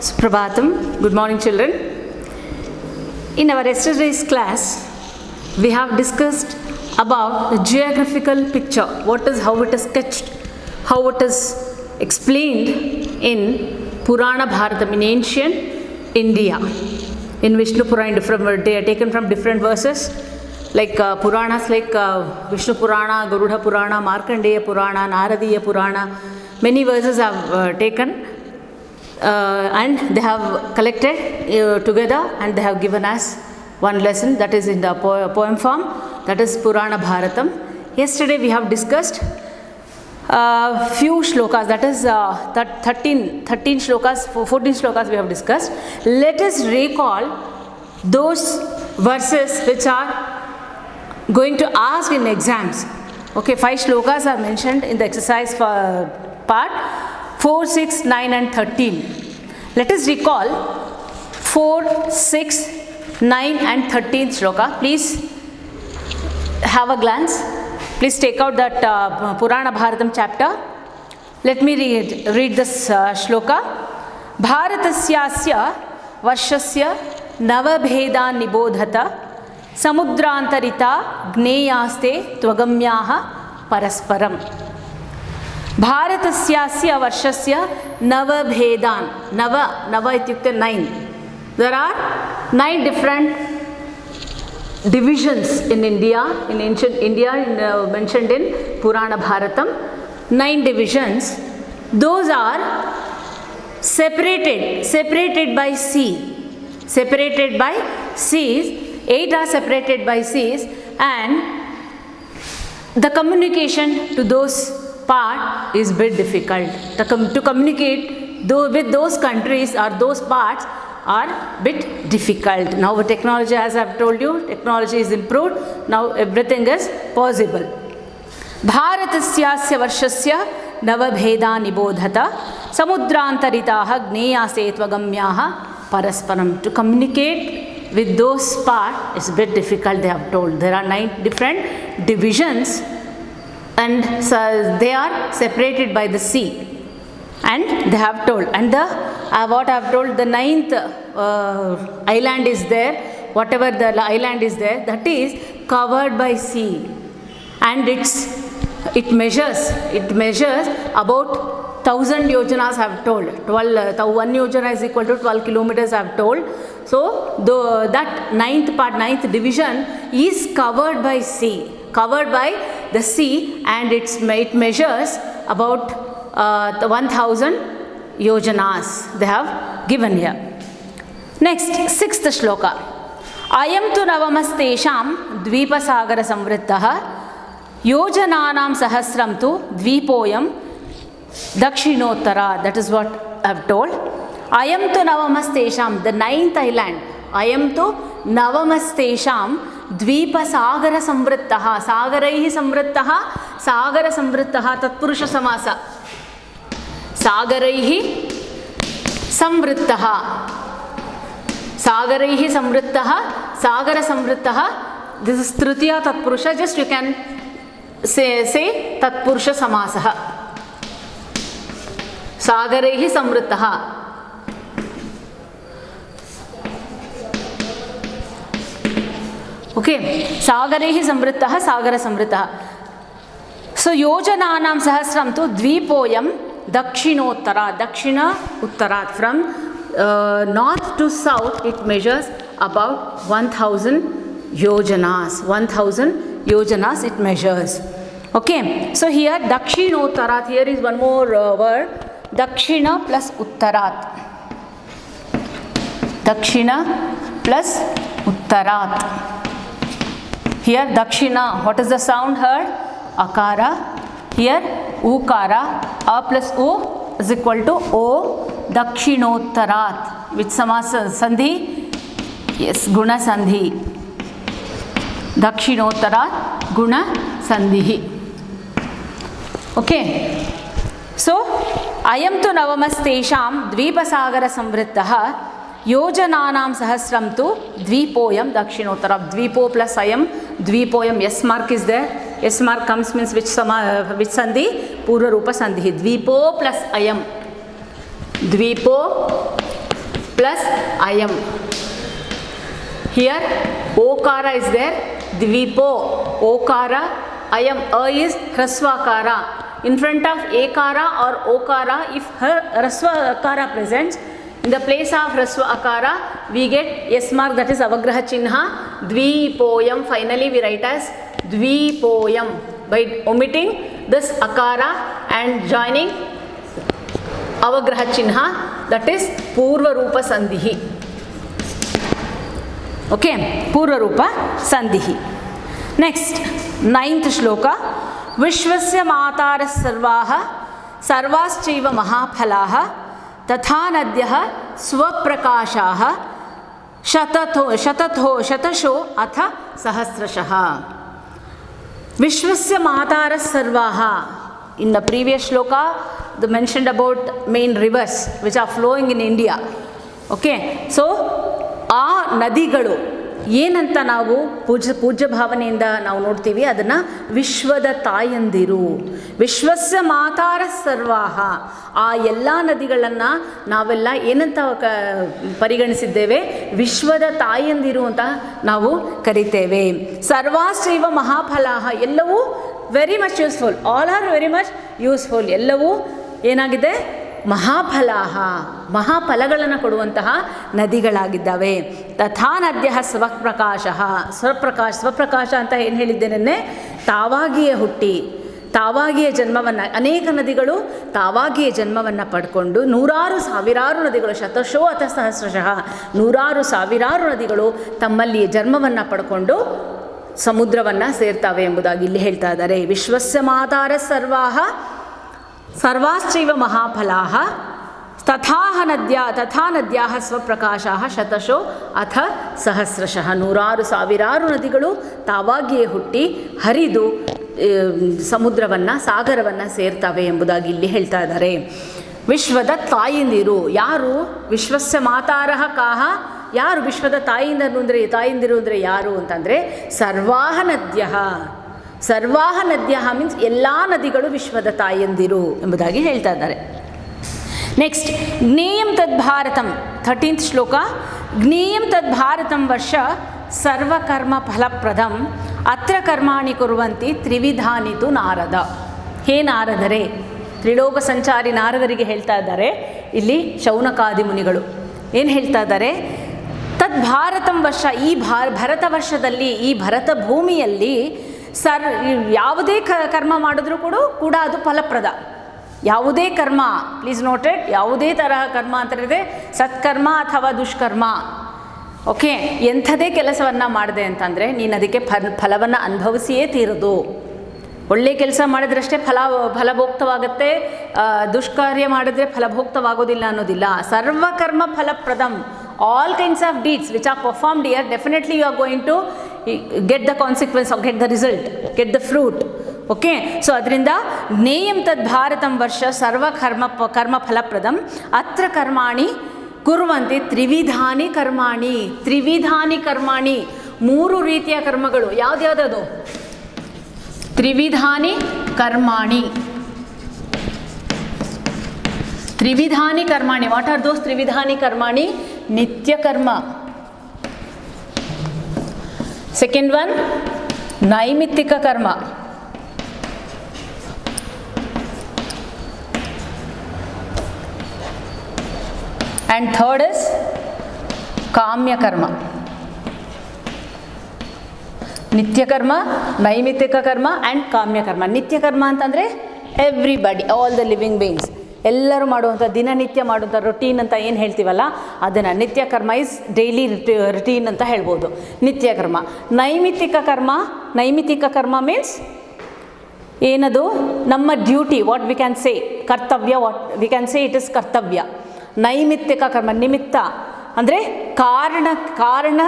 Suprabhatam. Good morning, children. In our yesterday's class, we have discussed about the geographical picture. How it is sketched, how it is explained in Purana Bharatam, in ancient India. In Vishnu Purana, they are taken from different verses, like Puranas like Vishnu Purana, Garuda Purana, Markandeya Purana, Naradiya Purana. Many verses have taken. And they have collected together and they have given us one lesson that is in the poem form, that is Purana Bharatam. Yesterday we have discussed few shlokas, that is 13 shlokas, 14 shlokas we have discussed. Let us recall those verses which are going to ask in exams. Okay, 5 shlokas are mentioned in the exercise part. 4, 6, 9 and 13. Let us recall 4, 6, 9 and 13th shloka. Please have a glance. Please take out that Purana Bharatam chapter. Let me read this shloka. Bharatasyasya varshasya navabhedan nibodhata samudrantarita gneyaste tvagamyaha parasparam. Bharatasyasya varshasya navabhedan. Nava ityukte 9. There are 9 different divisions in India, in ancient India, mentioned in Purana Bharatam. 9 divisions. Those are separated by sea. Separated by seas. 8 are separated by seas, and the communication to those part is bit difficult. To communicate with those countries or those parts are bit difficult. Now with technology, as I have told you, technology is improved. Now everything is possible. Bharatasyasya varshasya navabheda nibodhata samudrantaritaha gneyaste tvagamyaha parasparam. To communicate with those parts is bit difficult, they have told. There are 9 different divisions, and so they are separated by the sea, and they have told, and the what I have told, the 9th island is there, whatever the island is there, that is covered by sea, and it measures about 1000 yojanas have told. 1 yojana is equal to 12 kilometers have told. So that 9th division is covered by sea, and it measures about 1000 yojanas they have given here. Next, 6th shloka. Ayam tu navamastesham dvipasagara samvrittaha yojananam sahasram tu dvipoyam dakshinottara. That is what I have told. Ayam tu navamastesham, the 9th island. Ayam tu navamastesham Dvipa sagara samvrittaha. Sagaraihi samvrittaha. Sagara samvrittaha tatpurusha samasa. Sagaraihi samvrittaha. Sagaraihi samvrittaha. Sagara samvrittaha. This is tritiya tatpurusha. Just you can say tatpurusha samasaha. Sagaraihi samvrittaha. Okay, Sagarehi Samvrittaha, Sagara Samvrittaha. So, Yojananam Sahasram tu Dvipoyam Dakshinottara. Dakshina Uttarat. From north to south, it measures about 1000 yojanas. 1000 yojanas it measures. Okay, so here Dakshinottarat. Here is one more word. Dakshina plus Uttarat. Dakshina plus Uttarat. Here Dakshina, what is the sound heard? Akara. Here Ukara. A plus O is equal to O. Dakshinottarat. Which samasa sandhi? Yes, Guna sandhi. Dakshinottarat Guna sandhi. Okay. So, Ayam tu navamastesham dvipasagara samvrittaha yojananam sahasram tu dvipoyam dakshinottara. Dvipo plus ayam, dvipoyam, yes mark is there. Yes mark comes means which sandhi? Purva Rupa sandhi. Dvipo plus ayam. Dvipo plus ayam. Here okara is there, dvipo, okara, ayam, a is hrasvakara. In front of ekara or okara, if hrasvakara presents, in the place of hrasva akara, we get yes mark, that is avagraha chinha, dvipoyam. Finally we write as dvipoyam by omitting this akara and joining avagraha chinha, that is purva rupa sandhihi. Okay, purva rupa sandhihi. Next, 9th shloka. Vishwasya mataras sarvaha sarvaschaiva mahaphalaha तथा नद्यः स्वप्रकाशाः शतशो अथ सहस्रशः. विश्वस्य मातारः सर्वाः. In the previous shloka, they mentioned about main rivers which are flowing in India. Okay, so ಆ ನದಿಗಳು ಏನಂತ ನಾವು ಪೂಜ್ಯ ಭಾವನೆಯಿಂದ ನಾವು ನೋಡ್ತೀವಿ, ಅದನ್ನು ವಿಶ್ವದ ತಾಯಂದಿರು, ವಿಶ್ವಸ್ಯ ಮಾತಾರ ಸರ್ವಾಹ. ಆ ಎಲ್ಲ ನದಿಗಳನ್ನು ನಾವೆಲ್ಲ ಏನಂತ ಪರಿಗಣಿಸಿದ್ದೇವೆ, ವಿಶ್ವದ ತಾಯಂದಿರು ಅಂತ ನಾವು ಕರಿತೇವೆ. ಸರ್ವಾಶ್ಚೈವ ಮಹಾಫಲಾಹ, ಎಲ್ಲವೂ very much useful, all are very much useful, ಎಲ್ಲವೂ ಏನಾಗಿದೆ, ಮಹಾಫಲಾಹ, ಮಹಾಫಲಗಳನ್ನು ಕೊಡುವಂತಹ ನದಿಗಳಾಗಿದ್ದಾವೆ. ತಥಾ ನದ್ಯ ಸ್ವಪ್ರಕಾಶ, ಸ್ವಪ್ರಕಾಶ ಅಂತ ಏನು ಹೇಳಿದ್ದೇನೆ, ತಾವಾಗಿಯೇ ಹುಟ್ಟಿ ತಾವಾಗಿಯೇ ಜನ್ಮವನ್ನು, ಅನೇಕ ನದಿಗಳು ತಾವಾಗಿಯೇ ಜನ್ಮವನ್ನು ಪಡ್ಕೊಂಡು ನೂರಾರು ಸಾವಿರಾರು ನದಿಗಳು, ಶತಶೋ ಅಥ ಸಹಸ್ರಶಃ, ನೂರಾರು ಸಾವಿರಾರು ನದಿಗಳು ತಮ್ಮಲ್ಲಿ ಜನ್ಮವನ್ನು ಪಡ್ಕೊಂಡು ಸಮುದ್ರವನ್ನು ಸೇರ್ತಾವೆ ಎಂಬುದಾಗಿ ಇಲ್ಲಿ ಹೇಳ್ತಾ ಇದ್ದಾರೆ. ವಿಶ್ವಸ್ಯ ಮಾತಾರ ಸರ್ವಾಹ ಸರ್ವಾಶ್ಚೈವ ಮಹಾಫಲಾಹ ತಥಾ ನದ್ಯಾಹ ಸ್ವಪ್ರಕಾಶಾಃ ಶತಶೋ ಅಥ ಸಹಸ್ರಶಃ. ನೂರಾರು ಸಾವಿರಾರು ನದಿಗಳು ತಾವಾಗಿಯೇ ಹುಟ್ಟಿ ಹರಿದು ಸಮುದ್ರವನ್ನು, ಸಾಗರವನ್ನು ಸೇರ್ತವೆ ಎಂಬುದಾಗಿ ಇಲ್ಲಿ ಹೇಳ್ತಾ ಇದ್ದಾರೆ. ವಿಶ್ವದ ತಾಯಂದಿರು ಯಾರು? ವಿಶ್ವಸ್ಯ ಮಾತಾರಃ ಕಾಹ, ಯಾರು ವಿಶ್ವದ ತಾಯಂದಿರು ಅಂದರೆ ಯಾರು ಅಂತಂದರೆ ಸರ್ವಾಹ ನದ್ಯಃ. ಸರ್ವಾಹ ನದ್ಯಃ ಮೀನ್ಸ್ ಎಲ್ಲ ನದಿಗಳು ವಿಶ್ವದ ತಾಯಂದಿರು ಎಂಬುದಾಗಿ ಹೇಳ್ತಾ ಇದ್ದಾರೆ. ನೆಕ್ಸ್ಟ್, ಜ್ಞೇಯಂ ತದ್ಭಾರತಂ, 13th ಶ್ಲೋಕ. ಜ್ಞೇಯಂ ತದ್ಭಾರತಂ ವರ್ಷ ಸರ್ವಕರ್ಮ ಫಲಪ್ರದಂ ಅತ್ರ ಕರ್ಮಾಣಿ ಕುರ್ವಂತಿ ತ್ರಿವಿಧಾನಿತು ನಾರದ. ಹೇ ನಾರದರೆ, ತ್ರಿಲೋಕ ಸಂಚಾರಿ ನಾರದರಿಗೆ ಹೇಳ್ತಾ ಇದ್ದಾರೆ ಇಲ್ಲಿ ಶೌನಕಾದಿ ಮುನಿಗಳು. ಏನು ಹೇಳ್ತಾ ಇದ್ದಾರೆ? ತದ್ಭಾರತಂ ವರ್ಷ, ಈ ಭರತ ವರ್ಷದಲ್ಲಿ, ಈ ಭರತ ಭೂಮಿಯಲ್ಲಿ ಯಾವುದೇ ಕರ್ಮ ಮಾಡಿದ್ರೂ ಕೂಡ ಅದು ಫಲಪ್ರದ. ಯಾವುದೇ ಕರ್ಮ, ಪ್ಲೀಸ್ ನೋಟೆಡ್, ಯಾವುದೇ ತರಹ ಕರ್ಮ ಅಂತ ಹೇಳಿದ್ರೆ ಸತ್ಕರ್ಮ ಅಥವಾ ದುಷ್ಕರ್ಮ. ಓಕೆ, ಎಂಥದೇ ಕೆಲಸವನ್ನು ಮಾಡಿದೆ ಅಂತಂದರೆ ನೀನು ಅದಕ್ಕೆ ಫಲವನ್ನು ಅನುಭವಿಸಿಯೇ ತೀರೋದು. ಒಳ್ಳೆ ಕೆಲಸ ಮಾಡಿದ್ರಷ್ಟೇ ಫಲಭೋಕ್ತವಾಗುತ್ತೆ, ದುಷ್ಕಾರ್ಯ ಮಾಡಿದ್ರೆ ಫಲಭೋಕ್ತವಾಗೋದಿಲ್ಲ ಅನ್ನೋದಿಲ್ಲ. ಸರ್ವಕರ್ಮ ಫಲಪ್ರದಂ, all kinds of deeds which are performed here, definitely you are going to get the consequence or get the result, get the fruit. Okay, so ಅದರಿಂದ ಜ್ಞೇಯಂ ತದ್ ಭಾರತಂ ವರ್ಷ ಕರ್ಮ ಫಲಪ್ರದಂ ಅತ್ರ ಕರ್ಮಾಣಿ ಕುರ್ವಂತಿ ತ್ರಿವಿಧಾನಿ ಕರ್ಮಾಣಿ. ತ್ರಿವಿಧಾನಿ ಕರ್ಮಾಣಿ, 3 ರೀತಿಯ ಕರ್ಮಗಳು. ಯಾವ್ದ್ಯಾವ್ದದು? ತ್ರಿವಿಧಾನಿ ಕರ್ಮಾಣಿ. ತ್ರಿವಿಧಾನಿ ಕರ್ಮಾಣಿ, ವಾಟ್ ಆರ್ ದೋಸ್ ತ್ರಿವಿಧಾನಿ ಕರ್ಮಾಣಿ? ನಿತ್ಯ ಕರ್ಮ. ಸೆಕೆಂಡ್ ಒನ್ ನೈಮಿತ್ತಿಕ ಕರ್ಮ. And third is ಕಾಮ್ಯ ಕರ್ಮ. ನಿತ್ಯ ಕರ್ಮ, ನೈಮಿತ್ತಿಕ ಕರ್ಮ ಆ್ಯಂಡ್ ಕಾಮ್ಯ ಕರ್ಮ. ನಿತ್ಯ ಕರ್ಮ ಅಂತಂದರೆ everybody, all the living beings, ಎಲ್ಲರೂ ಮಾಡುವಂಥ, ದಿನನಿತ್ಯ ಮಾಡುವಂಥ ರೊಟೀನ್ ಅಂತ ಏನು ಹೇಳ್ತೀವಲ್ಲ ಅದನ್ನು ನಿತ್ಯ ಕರ್ಮ ಇಸ್ ಡೈಲಿ ರುಟೀನ್ ಅಂತ ಹೇಳ್ಬೋದು, ನಿತ್ಯ ಕರ್ಮ. ನೈಮಿತ್ತಿಕ ಕರ್ಮ ಮೀನ್ಸ್ ಏನದು? ನಮ್ಮ duty, what we can say ಕರ್ತವ್ಯ, what we can say it is ಕರ್ತವ್ಯ. ನೈಮಿತ್ತಿಕ ಕರ್ಮ, ನಿಮಿತ್ತ ಅಂದರೆ ಕಾರಣ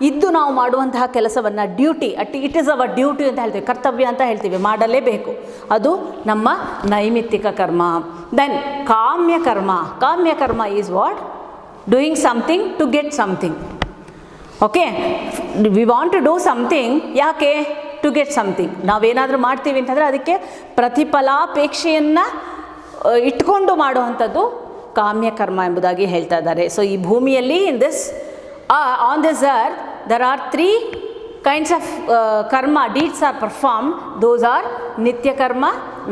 ಇದ್ದು ನಾವು ಮಾಡುವಂತಹ ಕೆಲಸವನ್ನು duty, it is our duty ಅಂತ ಹೇಳ್ತೀವಿ, ಕರ್ತವ್ಯ ಅಂತ ಹೇಳ್ತೀವಿ, ಮಾಡಲೇಬೇಕು, ಅದು ನಮ್ಮ ನೈಮಿತ್ತಿಕ ಕರ್ಮ. ದೆನ್ ಕಾಮ್ಯ ಕರ್ಮ is what? Doing something to get something. Okay, we want to do something, ಯಾಕೆ? To get something. ನಾವೇನಾದರೂ ಮಾಡ್ತೀವಿ ಅಂತಂದರೆ ಅದಕ್ಕೆ ಪ್ರತಿಫಲಾಪೇಕ್ಷೆಯನ್ನು ಇಟ್ಕೊಂಡು ಮಾಡುವಂಥದ್ದು ಕಾಮ್ಯಕರ್ಮ ಎಂಬುದಾಗಿ ಹೇಳ್ತಾ ಇದ್ದಾರೆ. ಸೊ ಈ ಭೂಮಿಯಲ್ಲಿ on this earth there are 3 kinds of karma deeds are performed. Those are nitya karma,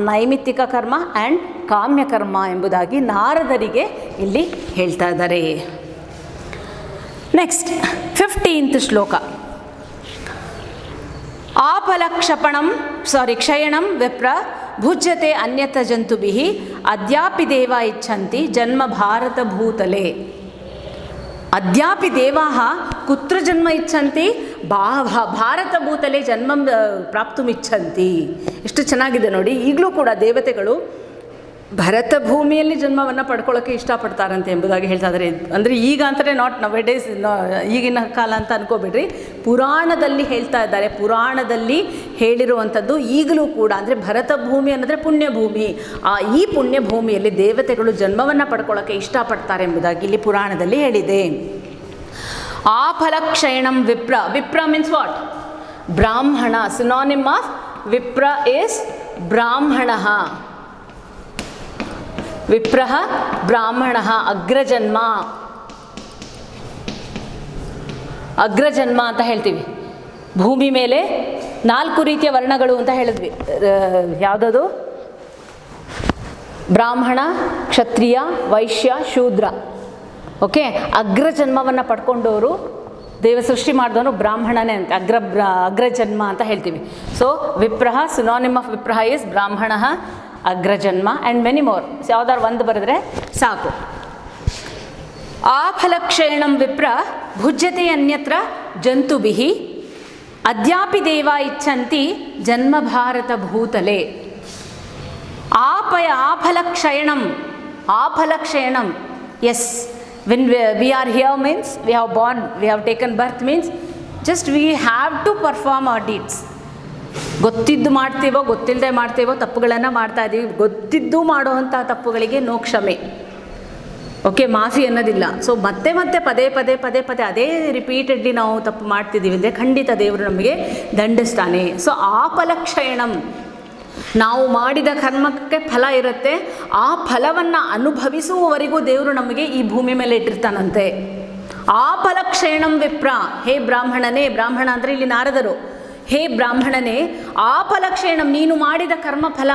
ನೈಮಿತ್ತಿಕ ಕರ್ಮ ಆ್ಯಂಡ್ ಕಾಮ್ಯ ಕರ್ಮ ಎಂಬುದಾಗಿ ನಾರದರಿಗೆ ಇಲ್ಲಿ ಹೇಳ್ತಾ ಇದ್ದಾರೆ. ನೆಕ್ಸ್ಟ್ 15th ಶ್ಲೋಕ. ಕ್ಷಯಣಂ ವಿಪ್ರ ಭುಜ್ಯತೆ ಅನ್ಯತ ಜಂತುಭಿಃ ಅದ್ಯಾಪಿ ದೇವ ಇಚ್ಛಂತಿ ಜನ್ಮ ಭಾರತ ಭೂತಲೆ. ಅದ್ಯಾಪಿ ದೇವಾಃ ಕುತ್ರ ಜನ್ಮ ಇಚ್ಛಂತಿ ಭಾರತ ಭೂತಲೆ ಜನ್ಮ ಪ್ರಾಪ್ತುಮಿಚ್ಛಂತಿ. ಎಷ್ಟು ಚೆನ್ನಾಗಿದೆ ನೋಡಿ. ಈಗಲೂ ಕೂಡ ದೇವತೆಗಳು ಭರತ ಭೂಮಿಯಲ್ಲಿ ಜನ್ಮವನ್ನು ಪಡ್ಕೊಳ್ಳೋಕ್ಕೆ ಇಷ್ಟಪಡ್ತಾರಂತೆ ಎಂಬುದಾಗಿ ಹೇಳ್ತಾ ಇದ್ದಾರೆ. ಅಂದರೆ ಈಗ ಅಂತಲೇ ನಾಟ್ ನವೆ ಡೇಸ್, ಈಗಿನ ಕಾಲ ಅಂತ ಅನ್ಕೋಬೇಡ್ರಿ. ಪುರಾಣದಲ್ಲಿ ಹೇಳ್ತಾ ಇದ್ದಾರೆ. ಪುರಾಣದಲ್ಲಿ ಹೇಳಿರುವಂಥದ್ದು ಈಗಲೂ ಕೂಡ. ಅಂದರೆ ಭರತ ಭೂಮಿ ಅನ್ನೋದ್ರೆ ಪುಣ್ಯಭೂಮಿ. ಈ ಪುಣ್ಯಭೂಮಿಯಲ್ಲಿ ದೇವತೆಗಳು ಜನ್ಮವನ್ನು ಪಡ್ಕೊಳ್ಳೋಕ್ಕೆ ಇಷ್ಟಪಡ್ತಾರೆ ಎಂಬುದಾಗಿ ಇಲ್ಲಿ ಪುರಾಣದಲ್ಲಿ ಹೇಳಿದೆ. ಆಫಲಕ್ಷಯಣಂ ವಿಪ್ರ. ವಿಪ್ರ ಮೀನ್ಸ್ ವಾಟ್? ಬ್ರಾಹ್ಮಣ. ಸಿನಾನಿಮ್ ಆಫ್ ವಿಪ್ರ ಈಸ್ ಬ್ರಾಹ್ಮಣ. ವಿಪ್ರಃ ಬ್ರಾಹ್ಮಣ. ಅಗ್ರಜನ್ಮ ಅಂತ ಹೇಳ್ತೀವಿ. ಭೂಮಿ ಮೇಲೆ 4 ರೀತಿಯ ವರ್ಣಗಳು ಅಂತ ಹೇಳಿದ್ವಿ. ಯಾವುದದು? ಬ್ರಾಹ್ಮಣ, ಕ್ಷತ್ರಿಯ, ವೈಶ್ಯ, ಶೂದ್ರ. ಓಕೆ, ಅಗ್ರಜನ್ಮವನ್ನು ಪಡ್ಕೊಂಡವರು, ದೇವ ಸೃಷ್ಟಿ ಮಾಡಿದವನು ಬ್ರಾಹ್ಮಣನೇ ಅಂತ ಅಗ್ರಜನ್ಮ ಅಂತ ಹೇಳ್ತೀವಿ. ಸೊ ವಿಪ್ರಃ, ಸಿನಾನಿಮ್ ಆಫ್ ವಿಪ್ರಃ ಈಸ್ ಬ್ರಾಹ್ಮಣ, ಅಗ್ರಜನ್ಮ ಆ್ಯಂಡ್ ಮೆನಿ ಮೋರ್. ಯಾವ್ದಾದ್ರು ಒಂದು ಬರೆದ್ರೆ ಸಾಕು. ಆಫಲಕ್ಷಯಣಂ ವಿಪ್ರ ಭುಜ್ಯತೆ ಅನ್ಯತ್ರ ಜಂತುಭಿಃ ಅದ್ಯಾಪಿ ದೇವ ಇಚ್ಛಂತಿ ಜನ್ಮ ಭಾರತ ಭೂತಲೆ. ಆಫಲಕ್ಷಯಣಂ. Yes, when we are here means we have born, we have taken birth means just we have to perform our deeds. ಗೊತ್ತಿದ್ದು ಮಾಡ್ತೀವೋ ಗೊತ್ತಿಲ್ಲದೆ ಮಾಡ್ತೀವೋ ತಪ್ಪುಗಳನ್ನು ಮಾಡ್ತಾ ಇದ್ದೀವಿ. ಗೊತ್ತಿದ್ದು ಮಾಡುವಂಥ ತಪ್ಪುಗಳಿಗೆ ನೋ ಕ್ಷಮೆ. ಓಕೆ, ಮಾಫಿ ಅನ್ನೋದಿಲ್ಲ. ಸೊ ಮತ್ತೆ ಪದೇ ಅದೇ ರಿಪೀಟೆಡ್ಲಿ ನಾವು ತಪ್ಪು ಮಾಡ್ತಿದ್ದೀವಿ ಅಂದರೆ ಖಂಡಿತ ದೇವರು ನಮಗೆ ದಂಡಿಸ್ತಾನೆ. ಸೊ ಆಫಲಕ್ಷಯಣಂ, ನಾವು ಮಾಡಿದ ಕರ್ಮಕ್ಕೆ ಫಲ ಇರುತ್ತೆ. ಆ ಫಲವನ್ನು ಅನುಭವಿಸುವವರೆಗೂ ದೇವರು ನಮಗೆ ಈ ಭೂಮಿ ಮೇಲೆ ಇಟ್ಟಿರ್ತಾನಂತೆ. ಆಫಲಕ್ಷಯಣಂ ವಿಪ್ರ. ಹೇ ಬ್ರಾಹ್ಮಣನೇ, ಬ್ರಾಹ್ಮಣ ಅಂದರೆ ಇಲ್ಲಿ ನಾರದರು. ಹೇ ಬ್ರಾಹ್ಮಣನೇ, ಆಫಲಕ್ಷಯಣಂ, ನೀನು ಮಾಡಿದ ಕರ್ಮ ಫಲ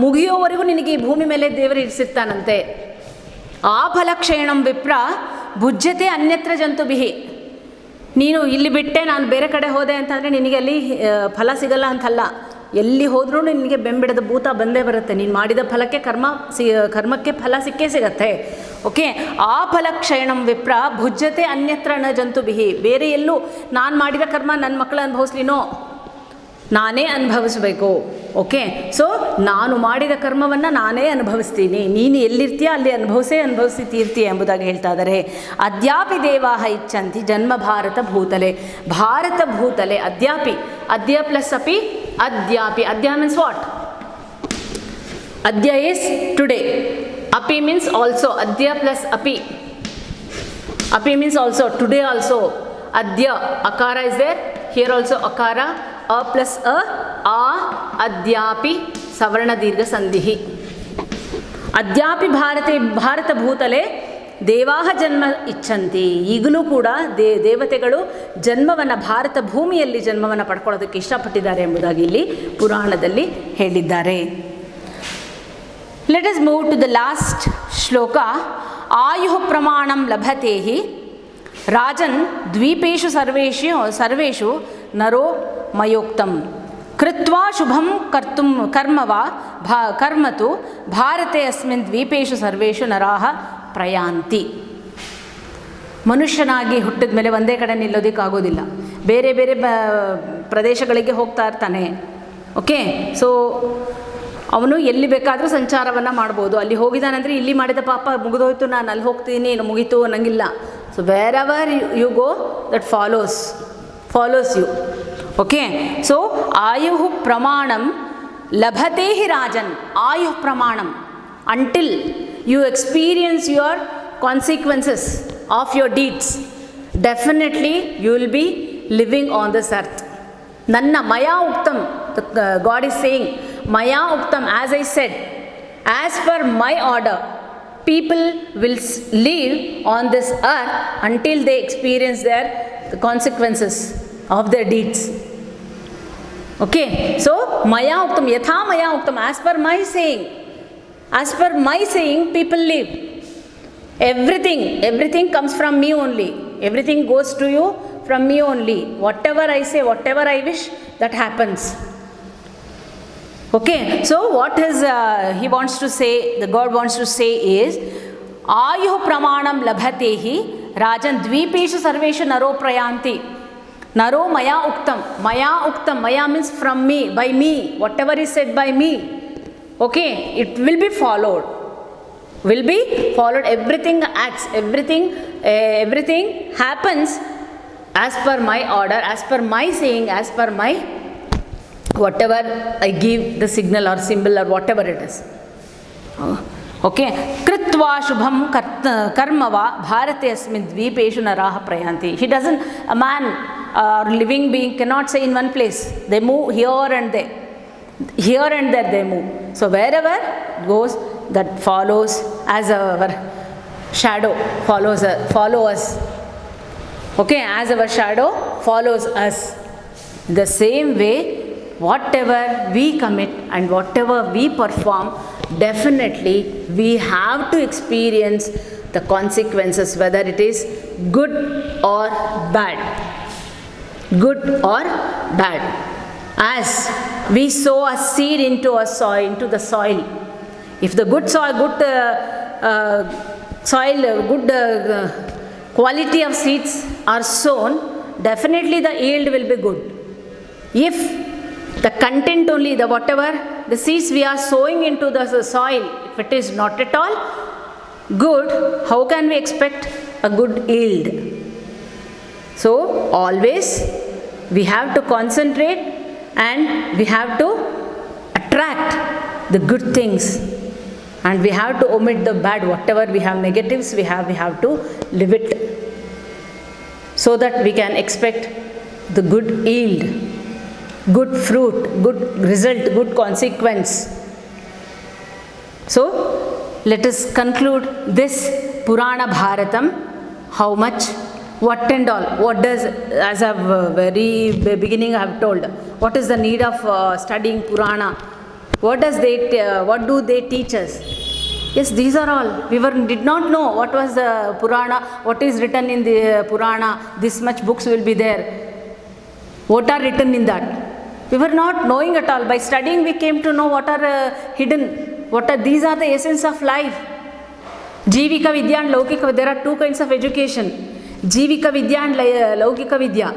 ಮುಗಿಯೋವರೆಗೂ ನಿನಗೆ ಈ ಭೂಮಿ ಮೇಲೆ ದೇವರು ಇರಿಸಿರ್ತಾನಂತೆ. ಆಫಲಕ್ಷಯಣಂ ವಿಪ್ರ ಭುಜ್ಯತೆ ಅನ್ಯತ್ರ ಜಂತುಭಿಃ. ನೀನು ಇಲ್ಲಿ ಬಿಟ್ಟೆ ನಾನು ಬೇರೆ ಕಡೆ ಹೋದೆ ಅಂತಂದರೆ ನಿನಗೆ ಅಲ್ಲಿ ಫಲ ಸಿಗಲ್ಲ ಅಂತಲ್ಲ. ಎಲ್ಲಿ ಹೋದ್ರೂ ನಿನಗೆ ಬೆಂಬಿಡದ ಭೂತ ಬಂದೇ ಬರುತ್ತೆ. ನೀನು ಮಾಡಿದ ಫಲಕ್ಕೆ ಕರ್ಮಕ್ಕೆ ಫಲ ಸಿಕ್ಕೇ ಸಿಗತ್ತೆ. ಓಕೆ, ಆಫಲಕ್ಷಯಣಂ ವಿಪ್ರ ಭುಜ್ಯತೆ ಅನ್ಯತ್ರ ನ ಜಂತುಭಿಃ. ಬೇರೆ ಎಲ್ಲೂ ನಾನು ಮಾಡಿದ ಕರ್ಮ ನನ್ನ ಮಕ್ಕಳು ಅನುಭವಿಸ್ಲಿನೋ, ನಾನೇ ಅನುಭವಿಸಬೇಕು. ಓಕೆ, ಸೊ ನಾನು ಮಾಡಿದ ಕರ್ಮವನ್ನು ನಾನೇ ಅನುಭವಿಸ್ತೀನಿ. ನೀನು ಎಲ್ಲಿರ್ತೀಯ ಅಲ್ಲಿ ಅನುಭವಿಸಿ ತೀರ್ತೀಯ ಎಂಬುದಾಗಿ ಹೇಳ್ತಾ ಇದ್ದಾರೆ. ಅದ್ಯಾಪಿ ದೇವಾಹ ಇಚ್ಛಂತಿ ಜನ್ಮ ಭಾರತ ಭೂತಲೆ. ಭಾರತ ಭೂತಲೆ ಅದ್ಯಾಪಿ. ಅದ್ಯ ಪ್ಲಸ್ ಅಪಿ ಅದ್ಯಾಪಿ. ಅದ್ಯ ಮೀನ್ಸ್ ವಾಟ್? ಅದ್ಯ ಈಸ್ ಟುಡೇ. ಅಪಿ means also. Adya plus api. Api means also. Today also. Adya. Akara is there. Here also akara. A plus a. Adyapi. Savarna dirgha sandhi. Adyapi ಭಾರತ ಭೂತಲೆ ದೇವಾಹ ಜನ್ಮ ಇಚ್ಛಂತಿ. ಈಗಲೂ ಕೂಡ ದೇವತೆಗಳು ಜನ್ಮವನ್ನು, ಭಾರತ ಭೂಮಿಯಲ್ಲಿ ಜನ್ಮವನ್ನು ಪಡ್ಕೊಳ್ಳೋದಕ್ಕೆ ಇಷ್ಟಪಟ್ಟಿದ್ದಾರೆ ಎಂಬುದಾಗಿ ಇಲ್ಲಿ ಪುರಾಣದಲ್ಲಿ ಹೇಳಿದ್ದಾರೆ. Let us move to the last shloka. Ayuh pramanam labhatehi rajan dvipeshu sarveshu naro mayoktam kritva shubham karmatu bharate asmin dvipeshu sarveshu naraha prayanti. ಮನುಷ್ಯನಾಗಿ ಹುಟ್ಟಿದ ಮೇಲೆ ಒಂದೇ ಕಡೆ ನಿಲ್ಲೋದಕ್ಕಾಗೋದಿಲ್ಲ. ಬೇರೆ ಬೇರೆ ಪ್ರದೇಶಗಳಿಗೆ ಹೋಗ್ತಾ ಇರ್ತಾನೆ. ಓಕೆ, ಸೊ ಅವನು ಎಲ್ಲಿ ಬೇಕಾದರೂ ಸಂಚಾರವನ್ನು ಮಾಡ್ಬೋದು. ಅಲ್ಲಿ ಹೋಗಿದ್ದಾನಂದರೆ ಇಲ್ಲಿ ಮಾಡಿದ ಪಾಪ ಮುಗಿದೋಯ್ತು, ನಾನು ಅಲ್ಲಿ ಹೋಗ್ತೀನಿ ಮುಗೀತು ಅನ್ನಂಗಿಲ್ಲ. So wherever you go that follows you. Okay, so ಆಯುಃ ಪ್ರಮಾಣಂ ಲಭತೆ ಹಿ ರಾಜನ್. ಆಯುಃ ಪ್ರಮಾಣಂ, until you experience your consequences of your deeds, definitely you will be living on this earth. ನನ್ನ ಮಯಾ ಉಕ್ತಂ, God is saying, Maya Uktam, as I said, as per my order, people will live on this earth until they experience the consequences of their deeds. Okay, so maya uktam, yatha maya uktam, as per my saying, people live. Everything comes from me only. Everything goes to you from me only. Whatever I say, whatever I wish, that happens. Okay, so what he wants to say, the God wants to say is, Ayuh pramanam labhatehi rajan dvipeshu sarveshu naro prayanti. Naro maya uktam, maya means from me, by me, whatever is said by me. Okay, it will be followed. Everything acts, everything happens as per my order, as per my saying, as per my whatever I give the signal or symbol or whatever it is. Okay, kritva shubham karmava bharate asmin dvipeshu naraha prayanti. He doesn't, a man or living being cannot say in one place. They move here and there. Here and there they move. So wherever it goes, that follows as our shadow follow us. Okay, as our shadow follows us. The same way, whatever we commit and whatever we perform, definitely we have to experience the consequences, whether it is good or bad. As we sow a seed into the soil, if the good quality of seeds are sown, definitely the yield will be good. If the content only, whatever the seeds we are sowing into the soil, if it is not at all good, how can we expect a good yield? So always we have to concentrate and we have to attract the good things, and we have to omit the bad. Whatever we have negatives, we have to live it, so that we can expect the good yield, good fruit, good result, good consequence. So let us conclude this Purana Bharatam. How much, what and all, what does, as I have very beginning I have told, what is the need of studying Purana? What do they teach us? Yes, these are all. We did not know what was the Purana, what is written in the Purana, this much books will be there. What are written in that? We were not knowing at all. By studying we came to know what are hidden, these are the essence of life. Jivika Vidya and Laukika, there are two kinds of education. Jivika Vidya and Laukika Vidya.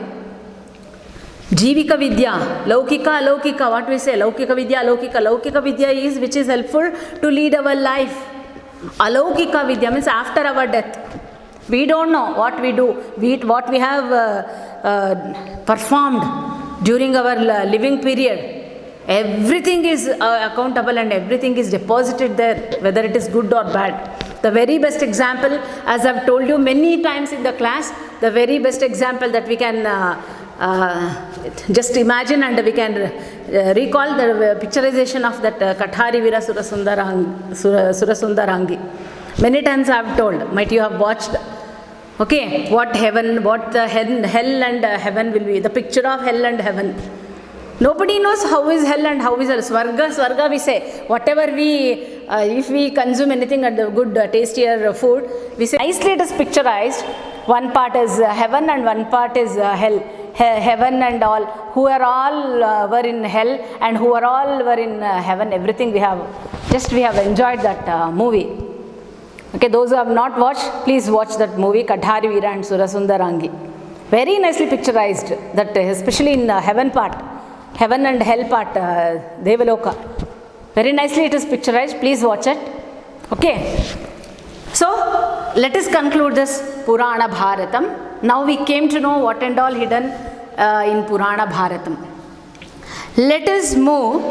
Jivika Vidya, Laukika, Alaukika, what we say, Laukika Vidya, Alaukika. Laukika Vidya is which is helpful to lead our life. Alaukika Vidya means after our death. We don't know what we do, what we have performed during our living period. Everything is accountable and everything is deposited there, whether it is good or bad. The very best example, as I have told you many times in the class, the very best example that we can just imagine and we can recall the picturization of that Kathari Veera Surasundarangi. Many times I have told, might you have watched, okay, what hell and heaven will be, the picture of hell and heaven. Nobody knows how is hell and how is hell. Swarga we say, whatever we, if we consume anything at the good, tastier food, we say, nicely it is picturized. One part is heaven and one part is hell. Heaven and all, who are all were in hell and who are all were in heaven, everything we have enjoyed that movie. Okay, those who have not watched, please watch that movie, Kathari Veera and Surasundarangi. Very nicely picturized, that especially in heaven part, heaven and hell part, Devaloka. Very nicely it is picturized, please watch it. Okay, so let us conclude this Purana Bharatam. Now we came to know what and all hidden in Purana Bharatam. Let us move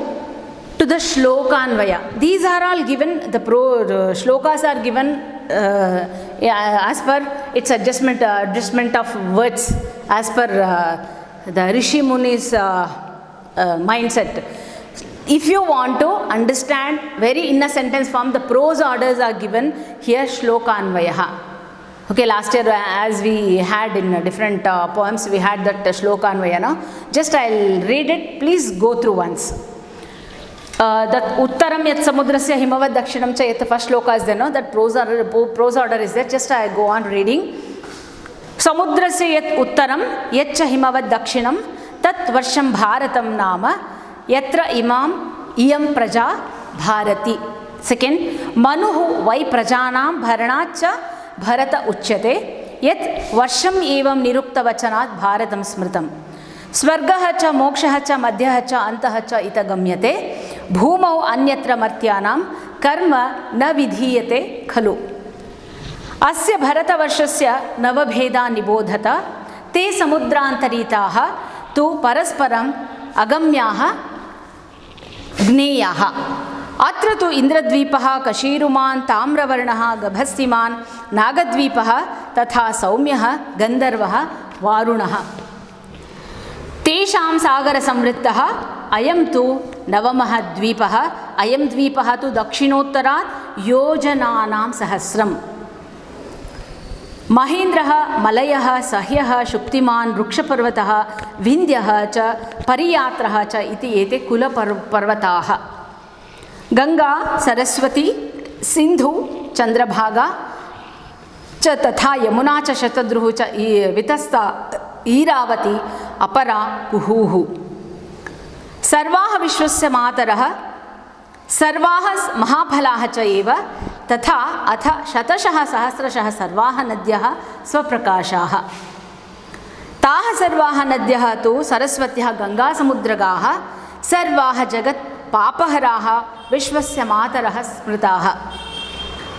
to the Shlokanvaya. These are all given, the shlokas are given as per its adjustment of words, as per the Rishi Muni's mindset. If you want to understand very in a sentence form, the prose orders are given here, shlokanvayaha. Okay, last year as we had in different poems, we had that shlokanvaya. No? Just I'll read it, please go through once. That uttaram yat samudrasya himavad dakshinam cha, yat first shloka is there, no? That prose order is there. Just I go on reading. Samudrasya yat uttaram yat cha himavad dakshinam tat varsham bharatam nama yatra imam iyam praja bharati. Second, manuhu vai prajanam bharanacha bharata uchyate yat varsham evam nirukta vachanat bharatam smritam. Swargaha cha mokshaha cha madhyaha cha antaha cha ita gamyate bhumau anyatra martyanam karma na vidhiyate khalu. Asya bharata varshasya navabheda nibodhata te samudrantaritaha tu parasparam agamyaha ಜ್ಞೇಯಃ. ಅತ್ರ ತು ಇಂದ್ರದ್ವೀಪಃ ಕಶೀರುಮಾನ್ ತಾಮ್ರವರ್ಣಃ ಗಭಸ್ತಿಮಾನ್ ನಾಗದ್ವೀಪಃ ತಥಾ ಸೌಮ್ಯಃ ಗಂಧರ್ವಃ ವಾರುಣಃ. ತೇಷಾಂ ಸಾಗರ ಸಂವೃತ್ತಃ ಅಯಂ ತು ನವಮಃ ದ್ವೀಪಃ ಅಯಂ ದ್ವೀಪಃ ತು ದಕ್ಷಿಣೋತ್ತರಾತ್ ಯೋಜನಾನಾಂ ಸಹಸ್ರಂ. ಮಹೇಂದ್ರಃ ಮಲಯಃ ಸಹ್ಯಃ ಶುಕ್ತಿಮಾನ್ ವೃಕ್ಷಪರ್ವತಃ ವಿಂಧ್ಯಃ ಚ ಪರಿಯಾತ್ರಃ ಚ ಇತಿ ಏತೆ ಕುಲಪರ್ವತಾಃ. ಗಂಗಾ ಸರಸ್ವತಿ ಸಿಂಧು ಚಂದ್ರಭಾಗಾ ಚ ತಥಾ ಯಮುನಾ ಚ ಶತದ್ರುಃ ಚ ವಿತಸ್ತಾ ಈರಾವತಿ ಅಪರಾ ಕುಹೂಃ. ಸರ್ವಾಃ ವಿಶ್ವಸ್ಯ ಮಾತರಃ ಸರ್ವಾಃ ಮಹಾಫಲಾಃ ಚ ಏವ ತಥಾ ಅಥ ಶತಶಃ ಸಹಸ್ರಶಃ ಸರ್ವಾಃ ನದ್ಯಃ ಸ್ವಪ್ರಕಾಶಾಃ. ತಾಃ ಸರ್ವಾಃ ನದ್ಯಃ ತು ಸರಸ್ವತ್ಯಃ ಗಂಗಾಸಮುದ್ರಗಾಃ ಸರ್ವಾಃ ಜಗತ್ ಪಾಪಹರಾಃ ವಿಶ್ವಸ್ಯ ಮಾತರಃ ಸ್ಮೃತಾಃ.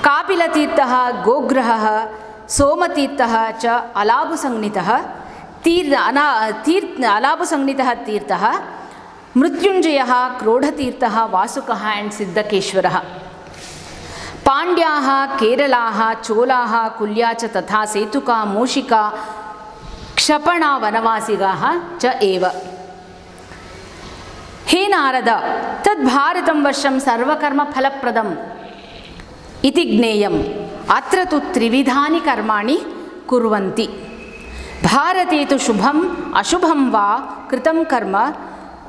ಕಾಪಿಲತೀರ್ಥಃ ಗೋಗ್ರಹಃ ಸೋಮತೀರ್ಥಃ ಚ ಅಲಾಭುಸಂಜ್ಞಿತಃ ಅಲಾಭುಸಂಜ್ಞಿತಃ ತೀರ್ಥಃ ಮೃತ್ಯುಂಜಯಃ ಕ್ರೋಢತೀರ್ಥಃ ವಾಸುಕಃ ಆ್ಯಂಡ್ ಸಿದ್ಧಕೇಶ್ವರಃ. ಪಾಂಡ್ಯಾಃ ಕೇರಳಾಃ ಚೋಲಾಃ ಕುಲ್ಯಾ ಚ ತಥಾ ಸೇತುಕಾ ಮೂಷಿಕಾ ಕ್ಷಪಣಾ ವನವಾಸಿಗಾಃ ಚ ಏವ. ಹೇ ನಾರದ ತದ್ಭಾರತಂ ವರ್ಷಂ ಸರ್ವಕರ್ಮ ಫಲಪ್ರದಂ ಇತಿ ಜ್ಞೇಯಂ. ಅತ್ರ ತು ತ್ರಿವಿಧಾನಿ ಕರ್ಮಾಣಿ ಕುರ್ವಂತಿ. ಭಾರತೆ ತು ಶುಭಂ ಅಶುಭಂ ವಾ ಕೃತಂ ಕರ್ಮ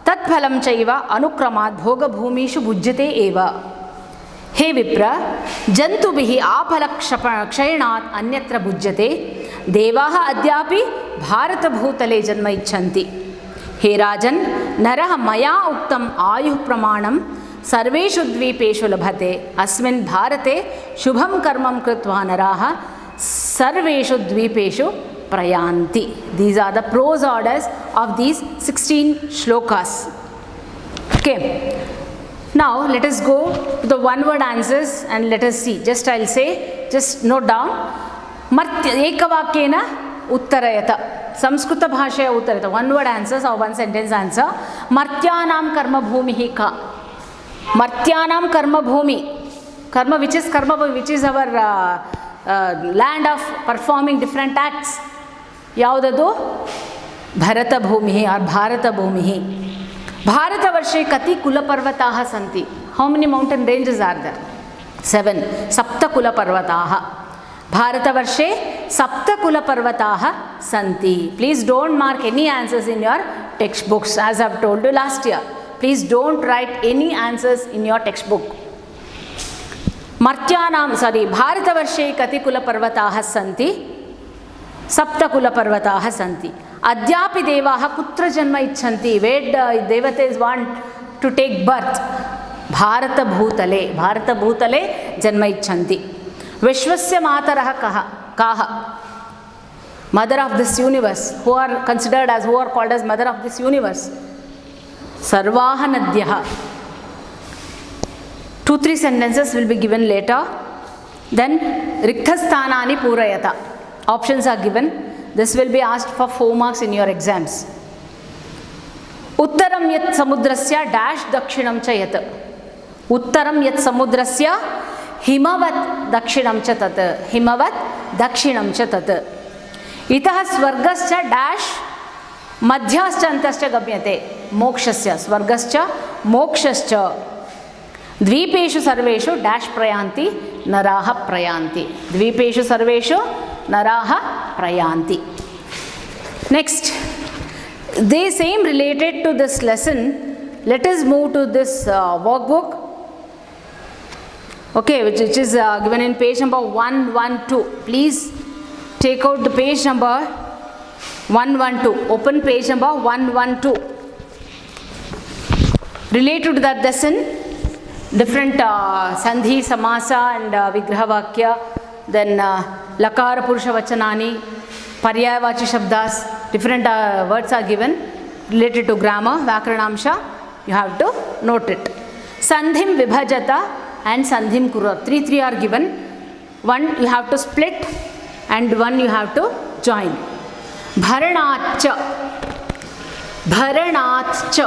ತತ್ಫಲಂ ಚೈವ ಅನುಕ್ರಮಾತ್ ಭೋಗಭೂಮಿಷು ಭುಜ್ಯತೆ ಏವ. ಹೇ ವಿಪ್ರ ಜಂತುಭಿಃ ಆಫಲಕ್ಷಯಣಾತ್ ಅನ್ಯತ್ರ ಭುಜ್ಯತೆ. ದೇವಾಃ ಅದ್ಯಾಪಿ ಭಾರತಭೂತಲೆ ಜನ್ಮ ಇಚ್ಛಂತಿ. ಹೇ ರಾಜನ್ ನರಃ ಮಯಾ ಉಕ್ತಂ ಆಯುಃ ಪ್ರಮಾಣಂ ಸರ್ವೇಷು ದ್ವೀಪೇಷು ಲಭತೆ. ಅಸ್ಮಿನ್ ಭಾರತೆ ಶುಭಂ ಕರ್ಮಂ ಕೃತ್ವಾ ನರಾಃ ಸರ್ವೇಷು ದ್ವೀಪೇಷು ಪ್ರಯಾಂತಿ. These are the prose orders of these 16 shlokas. Okay. Now let us go to the one word answers and let us see. Just I'll say, just note down. Ekavakyena uttarayata. Samskrita bhashaya uttarayata. One word answers or one sentence answer. Martyanam karma bhumihi ka. Martyanam karma bhumi. Karma, which is karma, which is our land of performing different acts. ಯಾವುದದು? ಭರತ ಭೂಮಿ R Bharat ಭೂಮಿ. ಭಾರತ ವರ್ಷೆ ಕತಿ ಕುಲಪರ್ವತಾಃ ಸಂತಿ. How many mountain ranges are there? 7. ಸಪ್ತ ಕುಲಪರ್ವತಾಃ. ಭಾರತ ವರ್ಷೆ ಸಪ್ತ ಕುಲಪರ್ವತಾಃ ಸಂತಿ. Please don't mark any answers in your text books as I have told you last year. Please don't write any answers in your text book. ಭಾರತ ವರ್ಷೆ ಕತಿ ಕುಲಪರ್ವತಾಃ ಸಂತಿ. ಸಪ್ತಕುಲಪರ್ವತಾಃ ಸಂತಿ. ಅದ್ಯಾಪಿ ದೇವಾಃ ಕುತ್ರ ಜನ್ಮ ಇಚ್ಛಂತಿ. ವೇಡ್ ದೇವತೆಸ್ ವಾಂಟ್ ಟು ಟೇಕ್ ಬರ್ತ್. ಭಾರತಭೂತಲೆ. ಭಾರತಭೂತಲೆ ಜನ್ಮ ಇಚ್ಛಂತಿ. ವಿಶ್ವಸ್ಯ ಮಾತರಃ ಕಾಃ. Mother of this universe. Who are considered as, who are called as mother of this universe? ಸರ್ವಾಃ ನದ್ಯಃ. 2-3 sentences will be given later. Then riktasthanani purayata. Options are given. This will be asked for 4 marks in your exams. Uttaram yat samudrasya dash dakshinam cha yat. Uttaram yat samudrasya himavat dakshinam cha tat. Himavat dakshinam cha tat. Itah swargascha dash madhyascha antascha gamyate. Mokshasya. Swargascha ಮೋಕ್ಷಶ್ಚ ದ್ವೀಪೇಶು ಸರ್ವೇಷು dash ಪ್ರಯಾಂತಿ ನರಾಹ ಪ್ರಯಾಂತಿ. ದ್ವೀಪೇಶು ಸರ್ವೇಷು ನರಾಹ ಪ್ರಯಾಂತಿ. Next, they same related to this lesson. Let us move to this workbook, okay, which is given in page number 112. Please take out the page number 112. Open page number 112. Related to that lesson, different sandhi, samasa and vigraha vakya, then lakara purusha vachanani, paryayavachi shabdas, different words are given related to grammar, vyakaranamsha. You have to note it. Sandhim vibhajata and sandhim kurat. Three are given. One you have to split and one you have to join. Bharanatcha. Bharanatcha.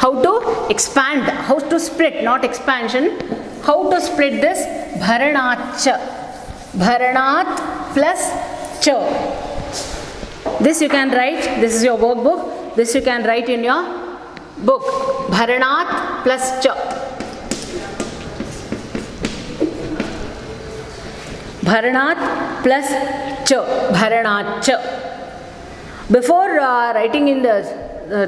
How to expand, how to split, not expansion. How to split this? Bharanatcha. Bharanat plus cha. This you can write. This is your workbook. This you can write in your book. Bharanat plus cha. Bharanat plus cha. Bharanat cha. Before writing in the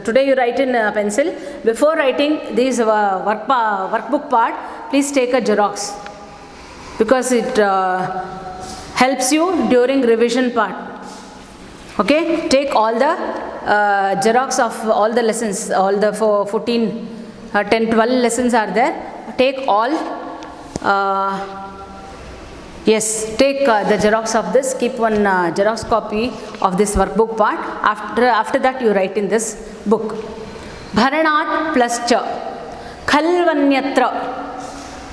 today you write in pencil. Before writing this workbook part, please take a Xerox, because it helps you during revision part. Okay, take all the Xerox of all the lessons, all the 14, 10, 12 lessons are there. Take all, yes, take the Xerox of this, keep one Xerox copy of this workbook part. After that you write in this book. Bharanat plus cha. Khalvanyatra.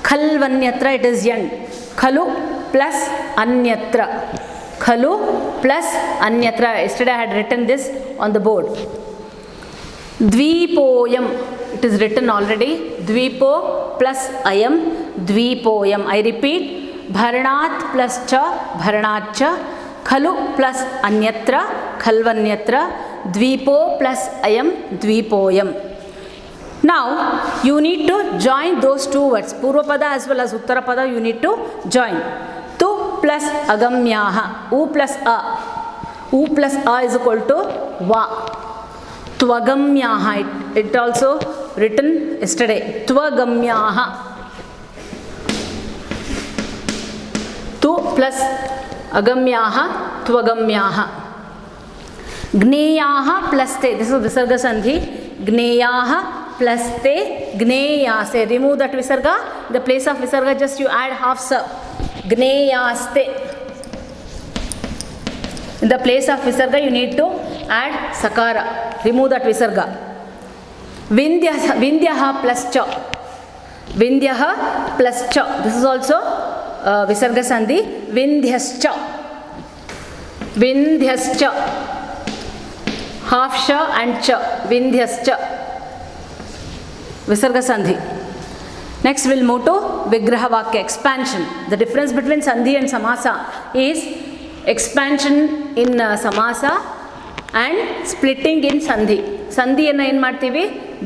Khalvanyatra, it is yan. Khalu plus anyatra. Khalu plus anyatra. Yesterday I had written this on the board. Dvipoyam, it is written already. Dvipo plus ayam, dvipoyam. I repeat, Bharanat plus cha, Bharanatcha. Khalu plus anyatra, Khalvanyatra. Dvipo plus ayam, dvipoyam. Now you need to join those two words, Purvapada as well as Uttarapada. You need to join. Tu plus agamyaha, u plus a. U plus a is equal to va. Tvagamyaha, it also written yesterday. Tvagamyaha. Tu plus agamyaha, tvagamyaha. Gneyaha plus te, this is visarga sandhi. Gneyaha plus te, gneyase. Remove that visarga. In the place of visarga, just you add half sa. Gneyaste. In the place of visarga, you need to add sakara. Remove that visarga. Vindyaha plus cha. Vindyaha plus cha. This is also visarga sandhi. Vindhyascha. Vindhyascha. Half sha and cha. Vindhyascha. Visarga sandhi. Next we'll move to Vigraha Vakya, expansion. The difference between sandhi and samasa is expansion in samasa and splitting in sandhi. ಸಂಧಿಯನ್ನು ಏನು ಮಾಡ್ತೀವಿ,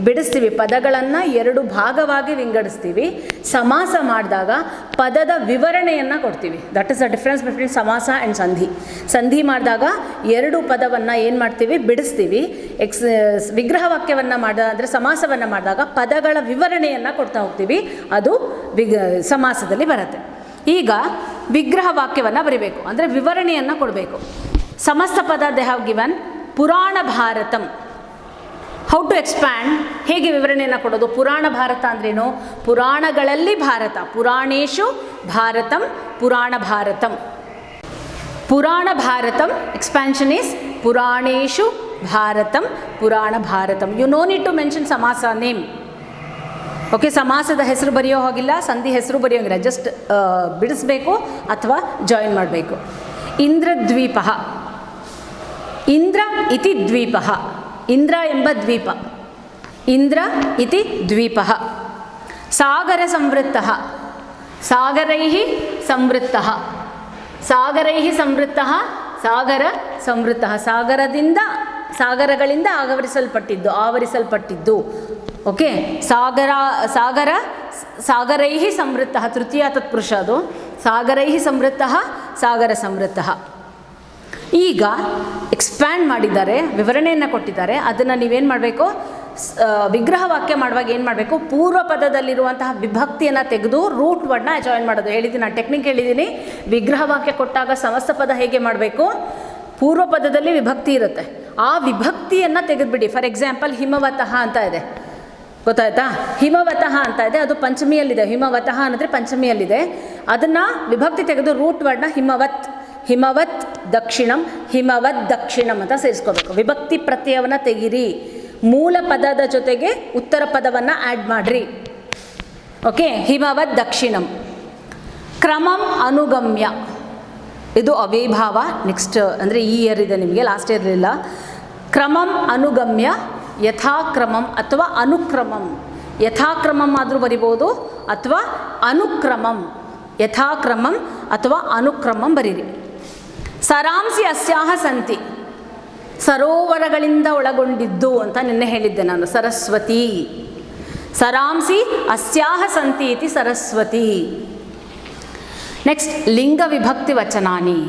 ಬಿಡಿಸ್ತೀವಿ. ಪದಗಳನ್ನು ಎರಡು ಭಾಗವಾಗಿ ವಿಂಗಡಿಸ್ತೀವಿ. ಸಮಾಸ ಮಾಡಿದಾಗ ಪದದ ವಿವರಣೆಯನ್ನು ಕೊಡ್ತೀವಿ. That is the difference between ಸಮಾಸ ಆ್ಯಂಡ್ ಸಂಧಿ. ಸಂಧಿ ಮಾಡಿದಾಗ ಎರಡು ಪದವನ್ನು ಏನು ಮಾಡ್ತೀವಿ, ಬಿಡಿಸ್ತೀವಿ. ವಿಗ್ರಹ ವಾಕ್ಯವನ್ನು ಅಂದರೆ ಸಮಾಸವನ್ನು ಮಾಡಿದಾಗ ಪದಗಳ ವಿವರಣೆಯನ್ನು ಕೊಡ್ತಾ ಹೋಗ್ತೀವಿ. ಅದು ಸಮಾಸದಲ್ಲಿ ಬರುತ್ತೆ. ಈಗ ವಿಗ್ರಹ ವಾಕ್ಯವನ್ನು ಬರಿಬೇಕು ಅಂದರೆ ವಿವರಣೆಯನ್ನು ಕೊಡಬೇಕು. ಸಮಸ್ತ ಪದ ದೇ ಹ್ಯಾವ್ ಗಿವನ್. ಪುರಾಣ ಭಾರತಂ. ಹೌ ಟು ಎಕ್ಸ್ಪ್ಯಾಂಡ್, ಹೇಗೆ ವಿವರಣೆಯನ್ನು ಕೊಡೋದು? ಪುರಾಣ ಭಾರತ ಅಂದ್ರೇನು? ಪುರಾಣಗಳಲ್ಲಿ ಭಾರತ. ಪುರಾಣೇಶು ಭಾರತಂ, ಪುರಾಣ ಭಾರತಂ. ಪುರಾಣ ಭಾರತಂ, ಎಕ್ಸ್ಪ್ಯಾನ್ಷನ್ ಈಸ್ ಪುರಾಣೇಶು ಭಾರತಂ, ಪುರಾಣ ಭಾರತಂ. You no need to mention ಸಮಾಸ ನೇಮ್. ಓಕೆ, ಸಮಾಸದ ಹೆಸರು ಬರೆಯೋ ಹೋಗಿಲ್ಲ, ಸಂಧಿ ಹೆಸರು ಬರೆಯೋಂಗಿಲ್ಲ. ಜಸ್ಟ್ ಬಿಡಿಸ್ಬೇಕು ಅಥವಾ ಜಾಯಿನ್ ಮಾಡಬೇಕು. ಇಂದ್ರದ್ವೀಪ. ಇಂದ್ರ ಇತಿ ದ್ವೀಪ. ಇಂದ್ರ ಎಂಬ ದ್ವೀಪ. ಇಂದ್ರ ಇತಿ ದ್ವೀಪ. ಸಾಗರ ಸಂವೃತ್ತ. ಸಾಗರೈಃ ಸಂವೃತ್ತ. ಸಾಗರೈಃ ಸಂವೃತ್ತ. ಸಾಗರ ಸಂವೃತ್ತ. ಸಾಗರದಿಂದ, ಸಾಗರಗಳಿಂದ ಆವರಿಸಲ್ಪಟ್ಟಿದ್ದು. ಓಕೆ, ಸಾಗರ ಸಾಗರೈಃ ಸಮೃದ್ಧಃ, ತೃತೀಯ ತತ್ಪುರುಷ ಅದು. ಸಾಗರೈಃ ಸಮೃದ್ಧಃ, ಸಾಗರ ಸಮೃದ್ಧಃ. ಈಗ ಎಕ್ಸ್ಪ್ಯಾಂಡ್ ಮಾಡಿದ್ದಾರೆ, ವಿವರಣೆಯನ್ನು ಕೊಟ್ಟಿದ್ದಾರೆ. ಅದನ್ನು ನೀವೇನು ಮಾಡಬೇಕು, ವಿಗ್ರಹ ವಾಕ್ಯ ಮಾಡುವಾಗ ಏನು ಮಾಡಬೇಕು, ಪೂರ್ವ ಪದದಲ್ಲಿರುವಂತಹ ವಿಭಕ್ತಿಯನ್ನು ತೆಗೆದು ರೂಟ್ ವರ್ಡ್ನ ಜಾಯಿನ್ ಮಾಡೋದು. ಹೇಳಿದ್ದೀನಿ, ನಾನು ಟೆಕ್ನಿಕ್ ಹೇಳಿದ್ದೀನಿ. ವಿಗ್ರಹ ವಾಕ್ಯ ಕೊಟ್ಟಾಗ ಸಮಸ್ತ ಪದ ಹೇಗೆ ಮಾಡಬೇಕು, ಪೂರ್ವ ಪದದಲ್ಲಿ ವಿಭಕ್ತಿ ಇರುತ್ತೆ, ಆ ವಿಭಕ್ತಿಯನ್ನು ತೆಗೆದುಬಿಡಿ. ಫಾರ್ ಎಕ್ಸಾಂಪಲ್ ಹಿಮವತಃ ಅಂತ ಇದೆ, ಗೊತ್ತಾಯ್ತಾ? ಹಿಮವತಃ ಅಂತ ಇದೆ, ಅದು ಪಂಚಮಿಯಲ್ಲಿದೆ. ಹಿಮವತಃ ಅಂದರೆ ಪಂಚಮಿಯಲ್ಲಿದೆ. ಅದನ್ನು ವಿಭಕ್ತಿ ತೆಗೆದು ರೂಟ್ ವರ್ಡ್ನ ಹಿಮವತ್ ದಕ್ಷಿಣಂ, ಹಿಮವತ್ ದಕ್ಷಿಣಂ ಅಂತ ಸೇರಿಸ್ಕೋಬೇಕು. ವಿಭಕ್ತಿ ಪ್ರತ್ಯಯವನ್ನು ತೆಗಿರಿ, ಮೂಲ ಪದದ ಜೊತೆಗೆ ಉತ್ತರ ಪದವನ್ನು ಆ್ಯಡ್ ಮಾಡಿರಿ. ಓಕೆ, ಹಿಮವತ್ ದಕ್ಷಿಣಂ. ಕ್ರಮಂ ಅನುಗಮ್ಯ, ಇದು ಅವ್ಯಯಭಾವ. ನೆಕ್ಸ್ಟ್ ಅಂದರೆ ಈ ಇಯರ್ ಇದೆ ನಿಮಗೆ, ಲಾಸ್ಟ್ ಇಯರ್ ಇರಲಿಲ್ಲ. ಕ್ರಮಂ ಅನುಗಮ್ಯ, ಯಥಾಕ್ರಮಂ ಅಥವಾ ಅನುಕ್ರಮಂ. ಯಥಾಕ್ರಮಂ ಆದರೂ ಬರಿಬೋದು ಅಥವಾ ಅನುಕ್ರಮಂ, ಯಥಾಕ್ರಮಂ ಅಥವಾ ಅನುಕ್ರಮಂ ಬರೀರಿ. ಸರಾಂಸಿ ಅಸ್ಯಾಹ ಸಂತಿ, ಸರೋವರಗಳಿಂದ ಒಳಗೊಂಡಿದ್ದು ಅಂತ ನಿನ್ನೆ ಹೇಳಿದ್ದೆ ನಾನು. ಸರಸ್ವತಿ, ಸರಾಂಸಿ ಅಸ್ಯಾಹ ಸಂತಿ ಇತಿ ಸರಸ್ವತಿ. ನೆಕ್ಸ್ಟ್ ಲಿಂಗ ವಿಭಕ್ತಿ ವಚನಾನಿ.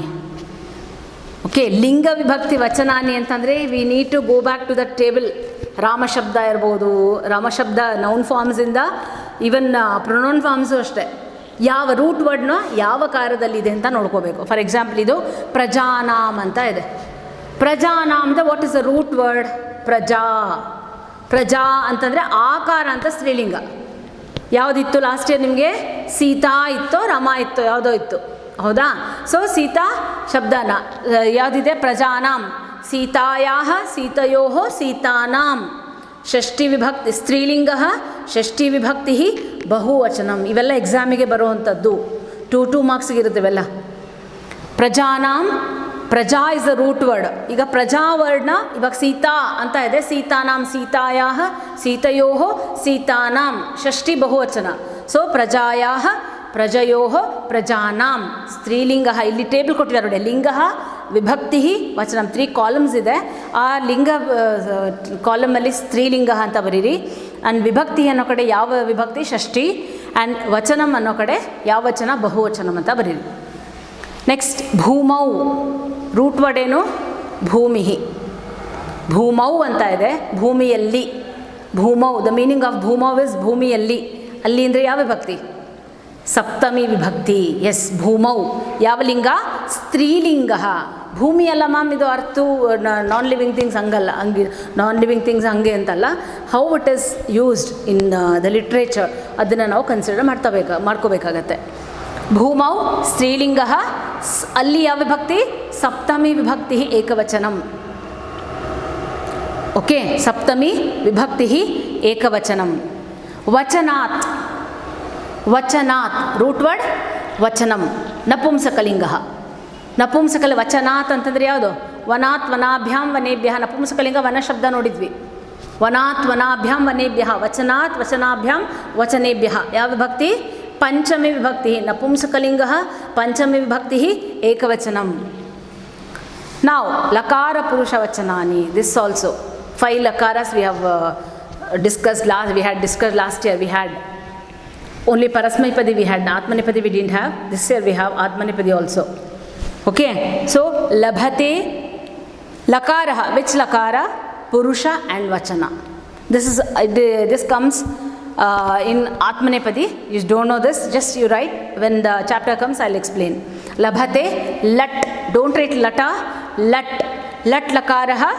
ಓಕೆ, ಲಿಂಗ ವಿಭಕ್ತಿ ವಚನಾನಿ ಅಂತಂದರೆ we need to go back to the table. ರಾಮಶಬ್ದ ಇರ್ಬೋದು, ರಾಮಶಬ್ದ ನೌನ್ ಫಾರ್ಮ್ಸಿಂದ ಈವನ್ ಪ್ರೊನೌನ್ ಫಾರ್ಮ್ಸು ಅಷ್ಟೇ, ಯಾವ ರೂಟ್ ವರ್ಡ್ನ ಯಾವ ಕಾರ್ಯದಲ್ಲಿದೆ ಅಂತ ನೋಡ್ಕೋಬೇಕು. ಫಾರ್ ಎಕ್ಸಾಂಪಲ್ ಇದು ಪ್ರಜಾನಾಮ್ ಅಂತ ಇದೆ. ಪ್ರಜಾನಾಮ್ ಅಂತ what is the root word? ಪ್ರಜಾ. ಪ್ರಜಾ ಅಂತಂದರೆ ಆಕಾರ ಅಂತ ಸ್ತ್ರೀಲಿಂಗ. ಯಾವುದಿತ್ತು ಲಾಸ್ಟ್ ಇಯರ್ ನಿಮಗೆ? ಸೀತಾ ಇತ್ತೋ ರಾಮ ಇತ್ತೋ ಯಾವುದೋ ಇತ್ತು, ಹೌದಾ? ಸೊ ಸೀತಾ ಶಬ್ದನ ಯಾವುದಿದೆ? ಪ್ರಜಾನಾಂ. ಸೀತಾಯಾಹ, ಸೀತಯೋಃ, ಸೀತಾನಾಂ. ಷಷ್ಠಿ ವಿಭಕ್ತಿ ಸ್ತ್ರೀಲಿಂಗ, ಷಷ್ಠಿ ವಿಭಕ್ತಿ ಬಹುವಚನಂ. ಇವೆಲ್ಲ ಎಕ್ಸಾಮಿಗೆ ಬರುವಂಥದ್ದು, 2 ಮಾರ್ಕ್ಸ್ಗೆ ಇರುತ್ತೆ ಇವೆಲ್ಲ. ಪ್ರಜಾನಾಂ, ಪ್ರಜಾ ಇಸ್ ದ ರೂಟ್ ವರ್ಡ್. ಈಗ ಪ್ರಜಾ ವರ್ಡ್ನ ಇವಾಗ ಸೀತಾ ಅಂತ ಇದೆ, ಸೀತಾನಾಂ, ಸೀತಾಯಾಹ, ಸೀತಯೋಃ, ಸೀತಾನಾಂ. ಷಷ್ಠಿ ಬಹುವಚನ. ಸೊ ಪ್ರಜಾಯಾಹ, ಪ್ರಜಯೋಃ, ಪ್ರಜಾನಾಂ. ಸ್ತ್ರೀಲಿಂಗ. ಇಲ್ಲಿ ಟೇಬಲ್ ಕೊಟ್ಟಿದ್ದಾರೆ ನೋಡಿ, ಲಿಂಗ ವಿಭಕ್ತಿ ವಚನಂ. 3 ಕಾಲಮ್ಸ್ ಇದೆ. ಆ ಲಿಂಗ ಕಾಲಮಲ್ಲಿ ಸ್ತ್ರೀಲಿಂಗ ಅಂತ ಬರೀರಿ. ಆ್ಯಂಡ್ ವಿಭಕ್ತಿ ಅನ್ನೋ ಕಡೆ ಯಾವ ವಿಭಕ್ತಿ? ಷಷ್ಠಿ. ಆ್ಯಂಡ್ ವಚನಂ ಅನ್ನೋ ಕಡೆ ಯಾವ ವಚನ? ಬಹುವಚನಂ ಅಂತ ಬರೀರಿ. ನೆಕ್ಸ್ಟ್ ಭೂಮೌ, ರೂಟ್ ವರ್ಡ್ ಏನು? ಭೂಮಿ. ಭೂಮೌ ಅಂತ ಇದೆ, ಭೂಮಿಯಲ್ಲಿ. ಭೂಮೌ, ದ ಮೀನಿಂಗ್ ಆಫ್ ಭೂಮೌ ಇಸ್ ಭೂಮಿಯಲ್ಲಿ. ಅಲ್ಲಿ ಅಂದರೆ ಯಾವ ವಿಭಕ್ತಿ? ಸಪ್ತಮಿ ವಿಭಕ್ತಿ. ಎಸ್, ಭೂಮೌ. ಯಾವ ಲಿಂಗ? ಸ್ತ್ರೀಲಿಂಗ. ಭೂಮಿ ಅಲ್ಲ ಮ್ಯಾಮ್, ಇದು ಅರ್ಥ ನಾನ್ ಲಿವಿಂಗ್ ಥಿಂಗ್ಸ್ ಹಂಗಲ್ಲ, ಹಂಗೆ ನಾನ್ ಲಿವಿಂಗ್ ಥಿಂಗ್ಸ್ ಹಂಗೆ ಅಂತಲ್ಲ. How it is used in the literature, ಅದನ್ನು ನಾವು ಕನ್ಸಿಡರ್ ಮಾಡ್ಕೋಬೇಕಾಗತ್ತೆ. ಭೂಮೌ ಸ್ತ್ರೀಲಿಂಗ. ಅಲ್ಲಿ ಯಾವ ವಿಭಕ್ತಿ? ಸಪ್ತಮಿ ವಿಭಕ್ತಿ ಏಕವಚನಂ. ಓಕೆ, ಸಪ್ತಮಿ ವಿಭಕ್ತಿ ಏಕವಚನಂ. ವಚನಾತ್, ವಚನಾತ್ ರೂಟ್ ವರ್ಡ್ ವಚನಂ. ನಪುಂಸಕಲಿಂಗ. ನಪುಂಸಕಲ ವಚನಾತ್ ಅಂತಂದರೆ ಯಾವುದು? ವನಾತ್, ವನಾಭ್ಯಾಂ, ವನೇಭ್ಯ. ನಪುಂಸಕಲಿಂಗ ವನ ಶಬ್ದ ನೋಡಿದ್ವಿ. ವನಾತ್, ವನಾಭ್ಯಾಂ, ವನೇಭ್ಯ. ವಚನಾತ್, ವಚನಾಭ್ಯಾಂ, ವಚನೇಭ್ಯ. ಯಾವ ವಿಭಕ್ತಿ? ಪಂಚಮಿ ವಿಭಕ್ತಿ. ನಪುಂಸಕಲಿಂಗ ಪಂಚಮಿ ವಿಭಕ್ತಿ ಏಕವಚನಂ. ನಾವು ಲಕಾರ ಪುರುಷ ವಚನಾನಿ. This also 5 lakaras we have discussed last year. We had only Parasmaipadi, we had Atmanipadi, we didn't have. This year we have Atmanipadi also. Okay, so labhate lakara. Which lakara? Purusha and vachana. This comes in Atmanipadi. You don't know this, just you write. When the chapter comes, I'll explain. Labhate, lat. Don't write lata, lat. Lat lakara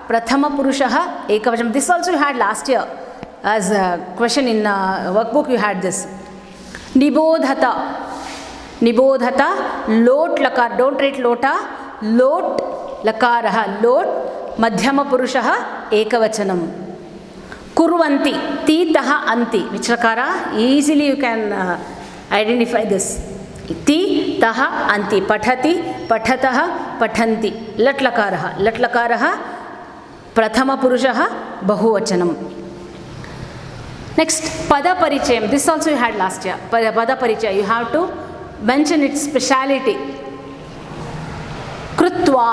prathama purusha ekavachanam. This also you had last year as a question in workbook. You had this. Nibodhata. Nibodhata, lot lakar. Don't write lota, lot lakara. Lot madhyama purusha ekavachanam. Kurvanti, titaha anti. Which lakara? Easily you can identify this. Ti, taha, anti. Pathati, pathataha, pathanti. Lat lakara. Lat lakara prathama purusha bahuvachanam. Next, pada parichayam. This also you had last year. Pada parichaya. You have to mention its speciality. Krutva.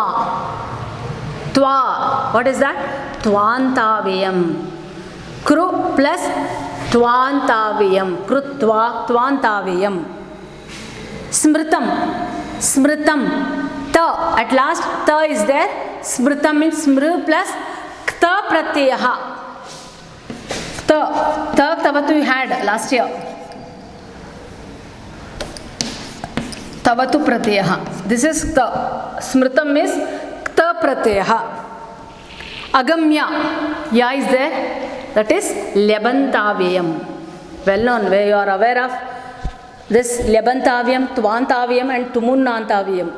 Twa. What is that? Tvantavayam. ಕೃ plus ತ್ವಾಂತಾವ್ಯಯಂ, ಕೃತ್ವಾ ತ್ವಾಂತಾವ್ಯಯಂ. ಸ್ಮೃತಂ, ಸ್ಮೃತಂ, ತ at last ta is there. Smritam means smr plus kta pratyaya. Ta tavatu we had last year. Tavatu pratyaya. This is ta. Smritam is kta pratyaya. Agamya, ya is there. That is lebantavyam. Well known, where you are aware of this lebantavyam, tvantavyam and tumunnantavyam.